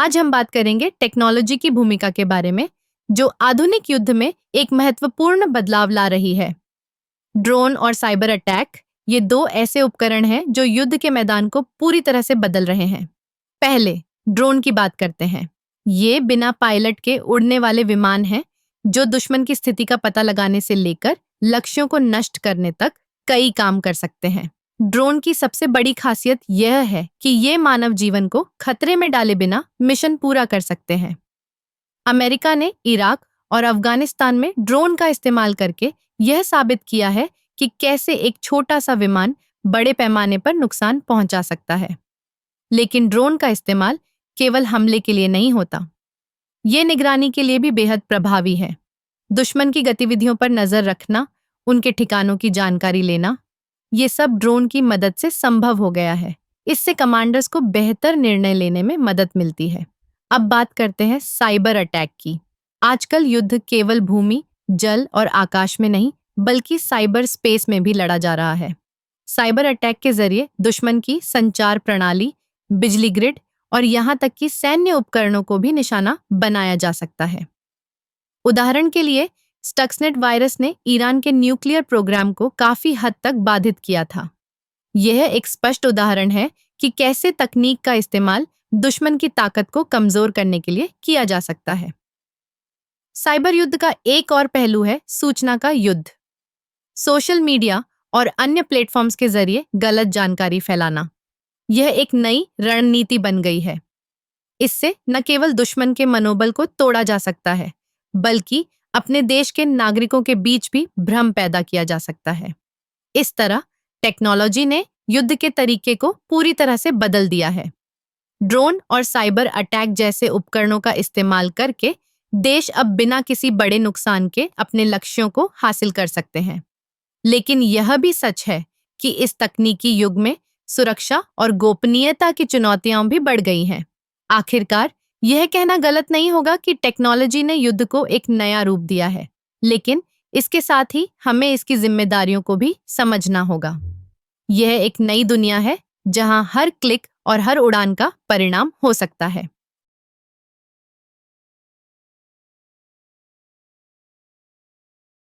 आज हम बात करेंगे टेक्नोलॉजी की भूमिका के बारे में, जो आधुनिक युद्ध में एक महत्वपूर्ण बदलाव ला रही है। ड्रोन और साइबर अटैक, ये दो ऐसे उपकरण हैं जो युद्ध के मैदान को पूरी तरह से बदल रहे हैं। पहले ड्रोन की बात करते हैं। ये बिना पायलट के उड़ने वाले विमान हैं जो दुश्मन की स्थिति का पता लगाने से लेकर लक्ष्यों को नष्ट करने तक कई काम कर सकते हैं। ड्रोन की सबसे बड़ी खासियत यह है कि ये मानव जीवन को खतरे में डाले बिना मिशन पूरा कर सकते हैं। अमेरिका ने इराक और अफगानिस्तान में ड्रोन का इस्तेमाल करके यह साबित किया है कि कैसे एक छोटा सा विमान बड़े पैमाने पर नुकसान पहुंचा सकता है। लेकिन ड्रोन का इस्तेमाल केवल हमले के लिए नहीं होता, ये निगरानी के लिए भी बेहद प्रभावी है। दुश्मन की गतिविधियों पर नजर रखना, उनके ठिकानों की जानकारी लेना, ये सब ड्रोन की मदद से संभव हो गया है। इससे कमांडर्स को बेहतर निर्णय लेने में मदद मिलती है। अब बात करते हैं साइबर अटैक की। आजकल युद्ध केवल भूमि, जल और आकाश में नहीं, बल्कि साइबर स्पेस में भी लड़ा जा रहा है। साइबर अटैक के जरिए दुश्मन की संचार प्रणाली, बिजली ग्रिड और यहाँ तक कि सैन्य उपकरणों को भी निशाना बनाया जा सकता है। उदाहरण के लिए, स्टक्सनेट वायरस ने ईरान के न्यूक्लियर प्रोग्राम को काफी हद तक बाधित किया था। यह एक स्पष्ट उदाहरण है कि कैसे तकनीक का इस्तेमाल दुश्मन की ताकत को कमजोर करने के लिए किया जा सकता है। साइबर युद्ध का एक और पहलू है सूचना का युद्ध। सोशल मीडिया और अन्य प्लेटफॉर्म्स के जरिए गलत जानकारी फैलाना, यह एक नई रणनीति बन गई है। इससे न केवल दुश्मन के मनोबल को तोड़ा जा सकता है, बल्कि अपने देश के नागरिकों के बीच भी भ्रम पैदा किया जा सकता है। इस तरह टेक्नोलॉजी ने युद्ध के तरीके को पूरी तरह से बदल दिया है। ड्रोन और साइबर अटैक जैसे उपकरणों का इस्तेमाल करके देश अब बिना किसी बड़े नुकसान के अपने लक्ष्यों को हासिल कर सकते हैं। लेकिन यह भी सच है कि इस तकनीकी युग में सुरक्षा और गोपनीयता की चुनौतियां भी बढ़ गई हैं। आखिरकार, यह कहना गलत नहीं होगा कि टेक्नोलॉजी ने युद्ध को एक नया रूप दिया है, लेकिन इसके साथ ही हमें इसकी जिम्मेदारियों को भी समझना होगा। यह एक नई दुनिया है जहां हर क्लिक और हर उड़ान का परिणाम हो सकता है।